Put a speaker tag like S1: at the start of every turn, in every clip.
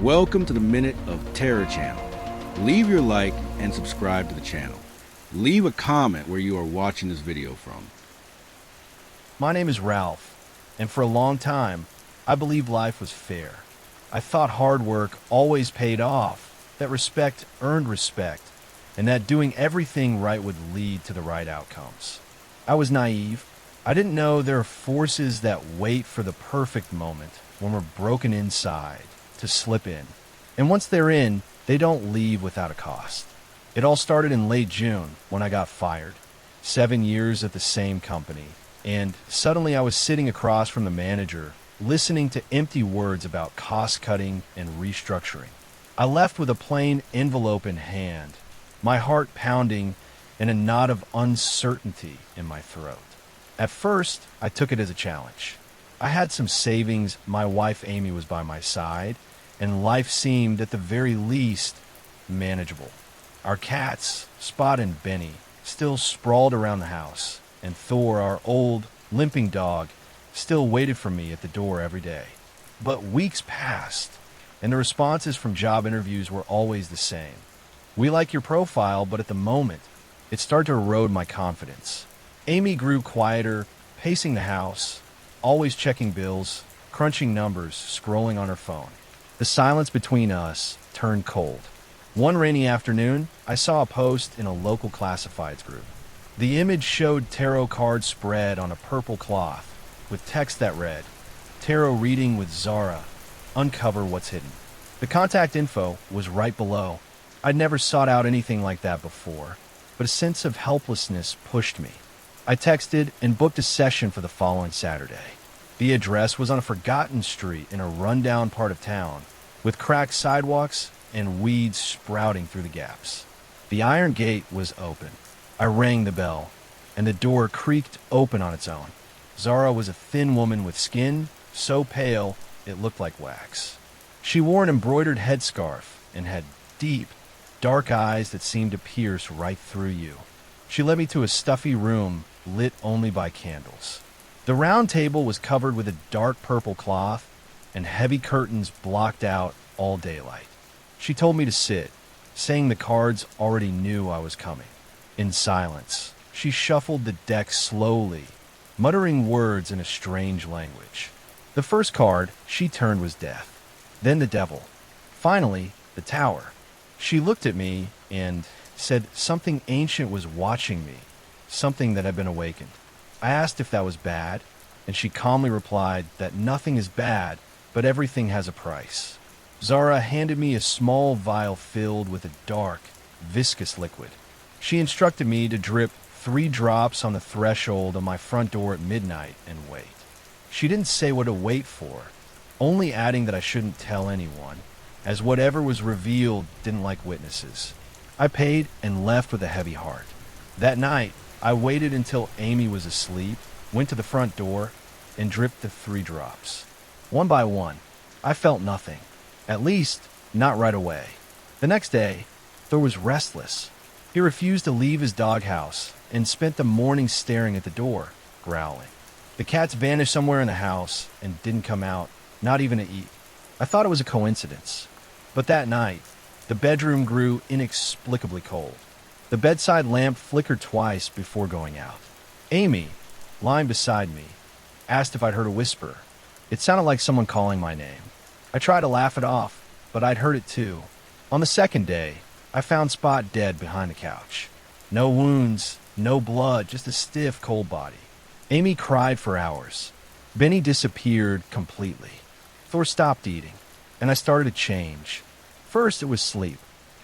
S1: Welcome to the Minute of Terror channel. Leave your like and subscribe to the channel. Leave a comment where you are watching this video from.
S2: My name is Ralph, and for a long time, I believed life was fair. I thought hard work always paid off, that respect earned respect, and that doing everything right would lead to the right outcomes. I was naive. I didn't know there are forces that wait for the perfect moment when we're broken inside to slip in. And once they're in, they don't leave without a cost. It all started in late June when I got fired. 7 years at the same company. And suddenly I was sitting across from the manager, listening to empty words about cost-cutting and restructuring. I left with a plain envelope in hand, my heart pounding and a knot of uncertainty in my throat. At first, I took it as a challenge. I had some savings, my wife Amy was by my side, and life seemed, at the very least, manageable. Our cats, Spot and Benny, still sprawled around the house, and Thor, our old, limping dog, still waited for me at the door every day. But weeks passed, and the responses from job interviews were always the same. We like your profile, but at the moment, it started to erode my confidence. Amy grew quieter, pacing the house, always checking bills, crunching numbers, scrolling on her phone. The silence between us turned cold. One rainy afternoon, I saw a post in a local classifieds group. The image showed tarot cards spread on a purple cloth, with text that read, "Tarot reading with Zara. Uncover what's hidden." The contact info was right below. I'd never sought out anything like that before, but a sense of helplessness pushed me. I texted and booked a session for the following Saturday. The address was on a forgotten street in a rundown part of town, with cracked sidewalks and weeds sprouting through the gaps. The iron gate was open. I rang the bell, and the door creaked open on its own. Zara was a thin woman with skin so pale it looked like wax. She wore an embroidered headscarf and had deep, dark eyes that seemed to pierce right through you. She led me to a stuffy room lit only by candles. The round table was covered with a dark purple cloth, and heavy curtains blocked out all daylight. She told me to sit, saying the cards already knew I was coming. In silence, she shuffled the deck slowly, muttering words in a strange language. The first card she turned was death, then the devil, finally the tower. She looked at me and said something ancient was watching me, something that had been awakened. I asked if that was bad, and she calmly replied that nothing is bad, but everything has a price. Zara handed me a small vial filled with a dark, viscous liquid. She instructed me to drip 3 drops on the threshold of my front door at midnight and wait. She didn't say what to wait for, only adding that I shouldn't tell anyone, as whatever was revealed didn't like witnesses. I paid and left with a heavy heart. That night, I waited until Amy was asleep, went to the front door, and dripped the 3 drops. One by one, I felt nothing. At least, not right away. The next day, Thor was restless. He refused to leave his doghouse and spent the morning staring at the door, growling. The cats vanished somewhere in the house and didn't come out, not even to eat. I thought it was a coincidence. But that night, the bedroom grew inexplicably cold. The bedside lamp flickered twice before going out. Amy, lying beside me, asked if I'd heard a whisper. It sounded like someone calling my name. I tried to laugh it off, but I'd heard it too. On the second day, I found Spot dead behind the couch. No wounds, no blood, just a stiff, cold body. Amy cried for hours. Benny disappeared completely. Thor stopped eating, and I started to change. First, it was sleep.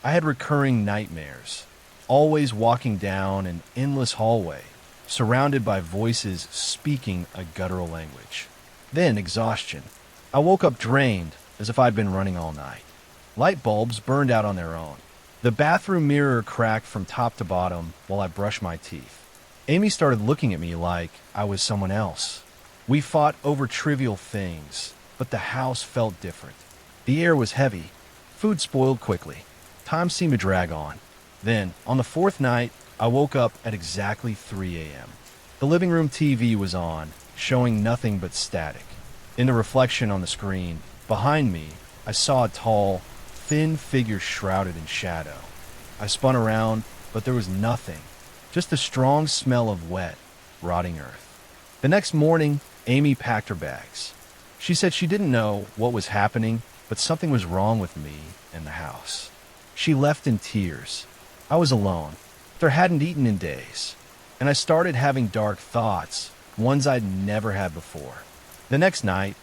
S2: I had recurring nightmares, always walking down an endless hallway, surrounded by voices speaking a guttural language. Then exhaustion. I woke up drained, as if I'd been running all night. Light bulbs burned out on their own. The bathroom mirror cracked from top to bottom while I brushed my teeth. Amy started looking at me like I was someone else. We fought over trivial things, but the house felt different. The air was heavy. Food spoiled quickly. Time seemed to drag on. Then, on the 4th night, I woke up at exactly 3 a.m. The living room TV was on, showing nothing but static. In the reflection on the screen, behind me, I saw a tall, thin figure shrouded in shadow. I spun around, but there was nothing, just the strong smell of wet, rotting earth. The next morning, Amy packed her bags. She said she didn't know what was happening, but something was wrong with me and the house. She left in tears. I was alone. There hadn't eaten in days, and I started having dark thoughts, ones I'd never had before. The next night,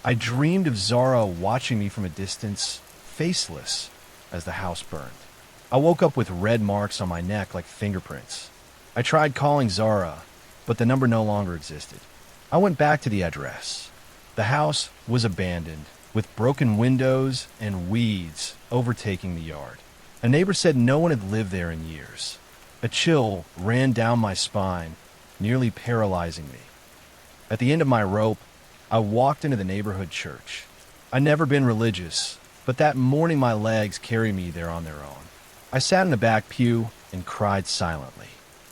S2: I dreamed of Zara watching me from a distance, faceless, as the house burned. I woke up with red marks on my neck like fingerprints. I tried calling Zara, but the number no longer existed. I went back to the address. The house was abandoned, with broken windows and weeds overtaking the yard. A neighbor said no one had lived there in years. A chill ran down my spine, nearly paralyzing me. At the end of my rope, I walked into the neighborhood church. I'd never been religious, but that morning my legs carried me there on their own. I sat in the back pew and cried silently.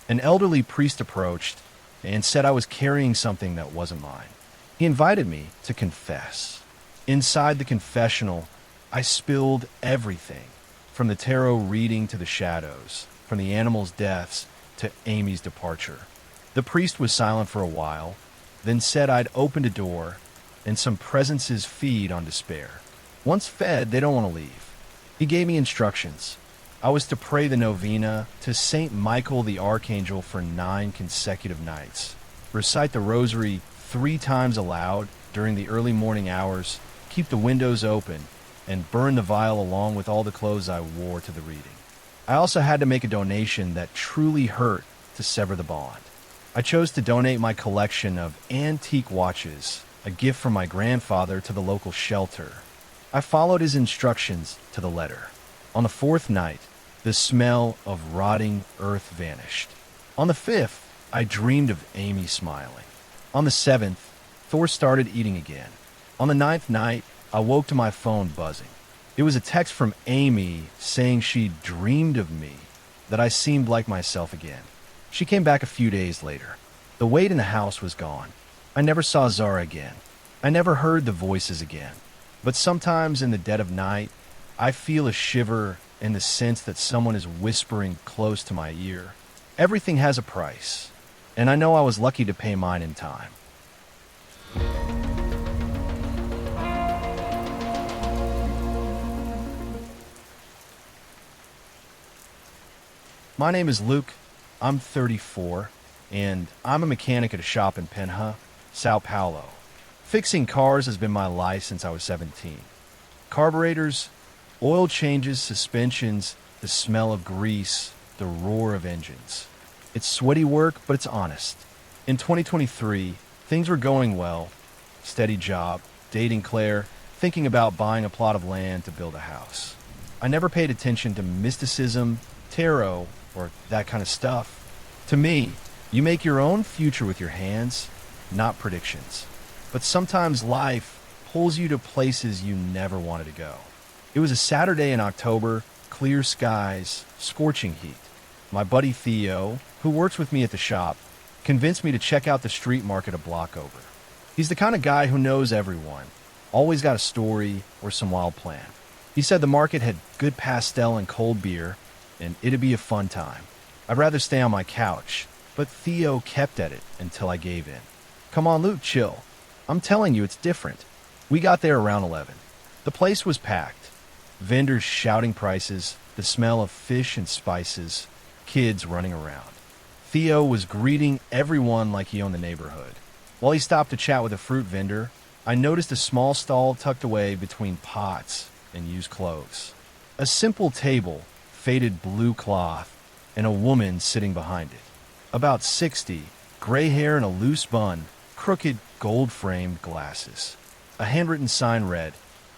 S2: An elderly priest approached and said I was carrying something that wasn't mine. He invited me to confess. Inside the confessional, I spilled everything, from the tarot reading to the shadows, from the animals' deaths to Amy's departure. The priest was silent for a while, then said I'd opened a door, and some presences feed on despair. Once fed, they don't want to leave. He gave me instructions. I was to pray the novena to Saint Michael the Archangel for 9 consecutive nights, recite the rosary 3 times aloud during the early morning hours, keep the windows open, and burn the vial along with all the clothes I wore to the reading. I also had to make a donation that truly hurt to sever the bond. I chose to donate my collection of antique watches, a gift from my grandfather, to the local shelter. I followed his instructions to the letter. On the 4th night, the smell of rotting earth vanished. On the 5th, I dreamed of Amy smiling. On the 7th, Thor started eating again. On the 9th night, I woke to my phone buzzing. It was a text from Amy saying she dreamed of me, that I seemed like myself again. She came back a few days later. The weight in the house was gone. I never saw Zara again. I never heard the voices again. But sometimes in the dead of night, I feel a shiver in the sense that someone is whispering close to my ear. Everything has a price, and I know I was lucky to pay mine in time. My name is Luke. I'm 34, and I'm a mechanic at a shop in Penha, Sao Paulo. Fixing cars has been my life since I was 17. Carburetors, oil changes, suspensions, the smell of grease, the roar of engines. It's sweaty work, but it's honest. In 2023, things were going well. Steady job, dating Claire, thinking about buying a plot of land to build a house. I never paid attention to mysticism, tarot, or that kind of stuff. To me, you make your own future with your hands, not predictions. But sometimes life pulls you to places you never wanted to go. It was a Saturday in October, clear skies, scorching heat. My buddy Theo, who works with me at the shop, convinced me to check out the street market a block over. He's the kind of guy who knows everyone, always got a story or some wild plan. He said the market had good pastel and cold beer, and it'd be a fun time. I'd rather stay on my couch, but Theo kept at it until I gave in. Come on, Luke, chill. I'm telling you, it's different. We got there around 11. The place was packed. Vendors shouting prices, the smell of fish and spices, kids running around. Theo was greeting everyone like he owned the neighborhood. While he stopped to chat with a fruit vendor, I noticed a small stall tucked away between pots and used clothes. A simple table, faded blue cloth, and a woman sitting behind it. About 60, gray hair and a loose bun, crooked gold-framed glasses. A handwritten sign read,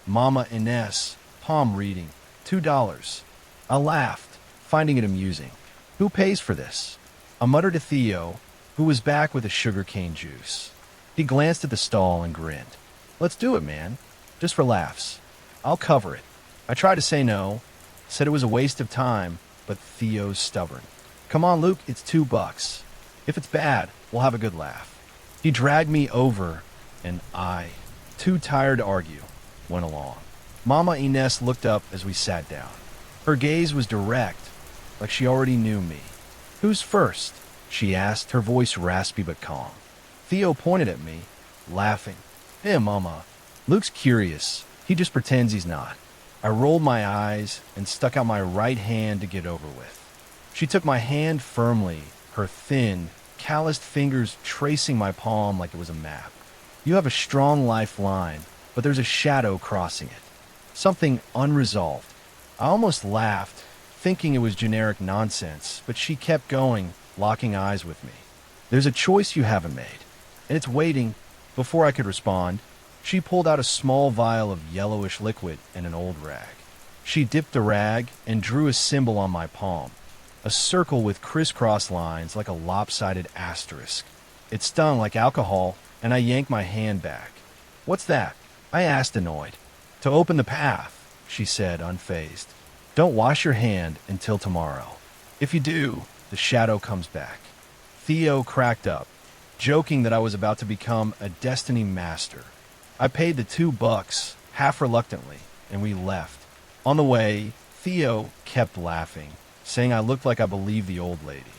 S2: Mama Ines, palm reading, $2. I laughed, finding it amusing. Who pays for this? I muttered to Theo, who was back with a sugarcane juice. He glanced at the stall and grinned. Let's do it, man. Just for laughs. I'll cover it. I tried to say no, said it was a waste of time, but Theo's stubborn. Come on, Luke, it's $2. If it's bad, we'll have a good laugh. He dragged me over, and I, too tired to argue, went along. Mama Ines looked up as we sat down. Her gaze was direct, like she already knew me. "Who's first?" she asked, her voice raspy but calm. Theo pointed at me, laughing. "Him, Mama. Luke's curious. He just pretends he's not." I rolled my eyes and stuck out my right hand to get over with. She took my hand firmly, her thin, calloused fingers tracing my palm like it was a map. "You have a strong lifeline, but there's a shadow crossing it. Something unresolved." I almost laughed, thinking it was generic nonsense, but she kept going, locking eyes with me. "There's a choice you haven't made, and it's waiting." Before I could respond, she pulled out a small vial of yellowish liquid and an old rag. She dipped the rag and drew a symbol on my palm, a circle with crisscross lines like a lopsided asterisk. It stung like alcohol, and I yanked my hand back. "What's that?" I asked, annoyed. "To open the path," she said, unfazed. "Don't wash your hand until tomorrow. If you do, the shadow comes back." Theo cracked up, joking that I was about to become a destiny master. I paid the $2, half reluctantly, and we left. On the way, Theo kept laughing, saying I looked like I believed the old lady.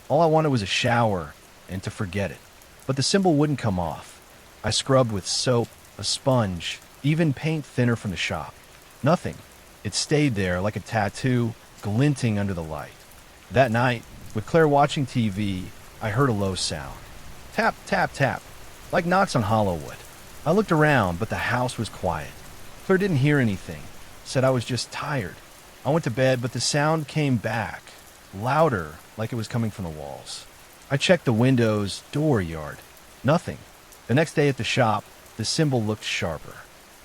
S2: All I wanted was a shower and to forget it. But the symbol wouldn't come off. I scrubbed with soap, a sponge, even paint thinner from the shop. Nothing. It stayed there like a tattoo, glinting under the light. That night, with Claire watching TV, I heard a low sound. Tap, tap, tap, like knocks on hollow wood. I looked around, but the house was quiet. Claire didn't hear anything, said I was just tired. I went to bed, but the sound came back, louder, like it was coming from the walls. I checked the windows, door, yard. Nothing. The next day at the shop, the symbol looked sharper.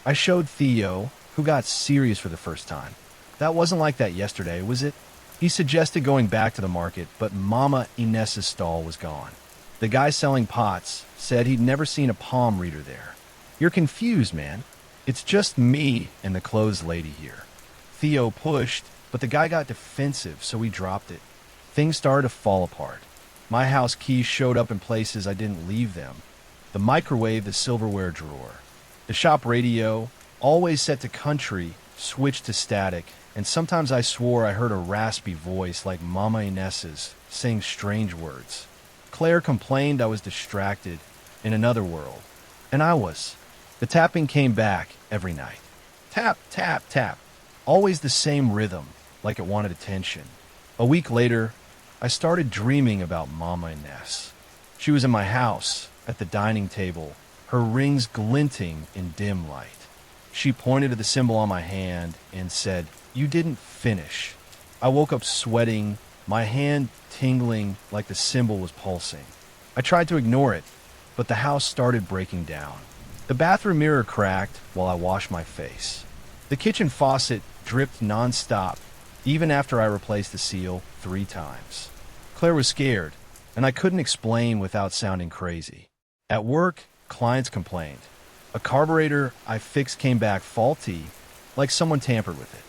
S2: I showed Theo, who got serious for the first time. "That wasn't like that yesterday, was it?" He suggested going back to the market, but Mama Ines's stall was gone. The guy selling pots said he'd never seen a palm reader there. "You're confused, man. It's just me and the clothes lady here." Theo pushed, but the guy got defensive, so we dropped it. Things started to fall apart. My house keys showed up in places I didn't leave them. The microwave, the silverware drawer. The shop radio, always set to country, switched to static, and sometimes I swore I heard a raspy voice like Mama Ines's, saying strange words. Claire complained I was distracted, in another world. And I was. The tapping came back every night. Tap, tap, tap. Always the same rhythm, like it wanted attention. A week later, I started dreaming about Mama Ines. She was in my house, at the dining table, her rings glinting in dim light. She pointed to the symbol on my hand and said, "You didn't finish." I woke up sweating, my hand tingling like the symbol was pulsing. I tried to ignore it, but the house started breaking down. The bathroom mirror cracked while I washed my face. The kitchen faucet dripped nonstop, even after I replaced the seal 3 times. Claire was scared, and I couldn't explain without sounding crazy. At work, clients complained. A carburetor I fixed came back faulty, like someone tampered with it.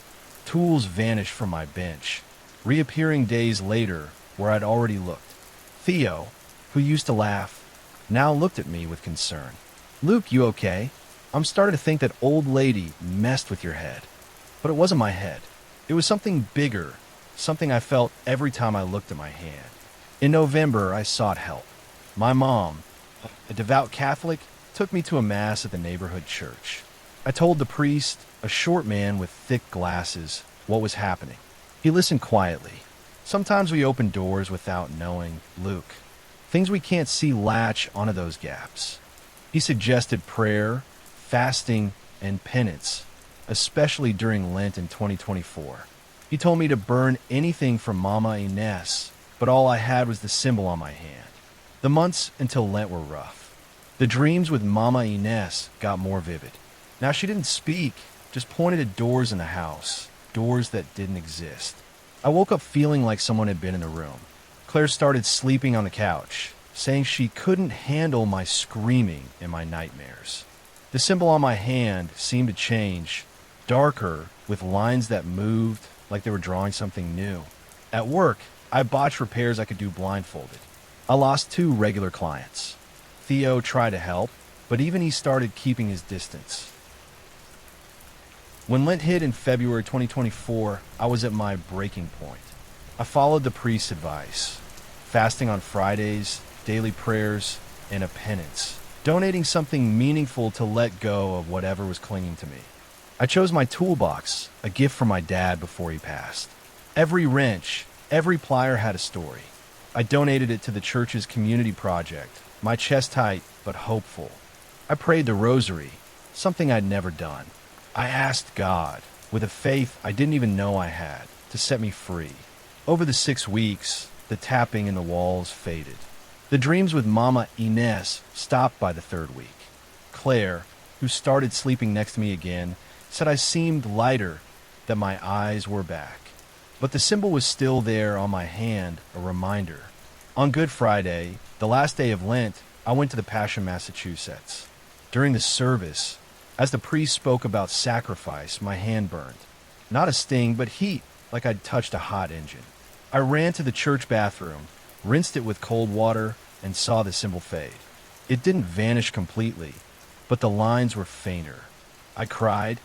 S2: Tools vanished from my bench, reappearing days later where I'd already looked. Theo, who used to laugh, now looked at me with concern. "Luke, you okay? I'm starting to think that old lady messed with your head." But it wasn't my head. It was something bigger, something I felt every time I looked at my hand. In November, I sought help. My mom, a devout Catholic, took me to a mass at the neighborhood church. I told the priest, a short man with thick glasses, what was happening. He listened quietly. Sometimes we open doors without knowing, Luke. Things we can't see latch onto those gaps. He suggested prayer, fasting, and penance, especially during Lent in 2024. He told me to burn anything from Mama Ines, but all I had was the symbol on my hand. The months until Lent were rough. The dreams with Mama Ines got more vivid. Now she didn't speak, just pointed at doors in the house, doors that didn't exist. I woke up feeling like someone had been in the room. Claire started sleeping on the couch, saying she couldn't handle my screaming and my nightmares. The symbol on my hand seemed to change, darker, with lines that moved like they were drawing something new. At work, I botched repairs I could do blindfolded. I lost 2 regular clients. Theo tried to help, but even he started keeping his distance. When Lent hit in February 2024, I was at my breaking point. I followed the priest's advice, fasting on Fridays, daily prayers, and a penance, donating something meaningful to let go of whatever was clinging to me. I chose my toolbox, a gift from my dad before he passed. Every wrench, every plier had a story. I donated it to the church's community project, my chest tight but hopeful. I prayed the rosary, something I'd never done. I asked God, with a faith I didn't even know I had, to set me free. Over the 6 weeks, the tapping in the walls faded. The dreams with Mama Inez stopped by the 3rd week. Claire, who started sleeping next to me again, said I seemed lighter, that my eyes were back. But the symbol was still there on my hand, a reminder. On Good Friday, the last day of Lent, I went to the Passion, Massachusetts. During the service, as the priest spoke about sacrifice, my hand burned. Not a sting, but heat, like I'd touched a hot engine. I ran to the church bathroom, rinsed it with cold water, and saw the symbol fade. It didn't vanish completely, but the lines were fainter. I cried,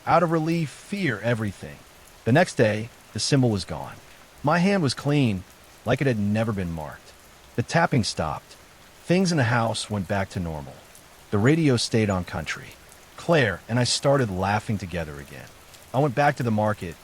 S2: out of relief, fear, everything. The next day, the symbol was gone. My hand was clean, like it had never been marked. The tapping stopped. Things in the house went back to normal. The radio stayed on country. Claire and I started laughing together again. I went back to the market,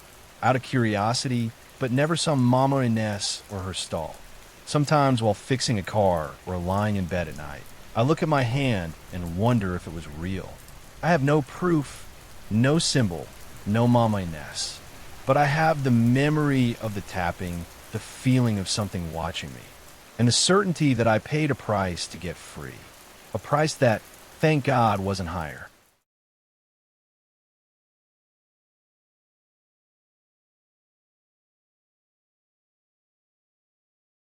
S2: out of curiosity, but never saw Mama Inez or her stall. Sometimes while fixing a car or lying in bed at night, I look at my hand and wonder if it was real. I have no proof, no symbol, no Mama Inez. But I have the memory of the tapping, the feeling of something watching me, and the certainty that I paid a price to get free. A price that, thank God, wasn't higher.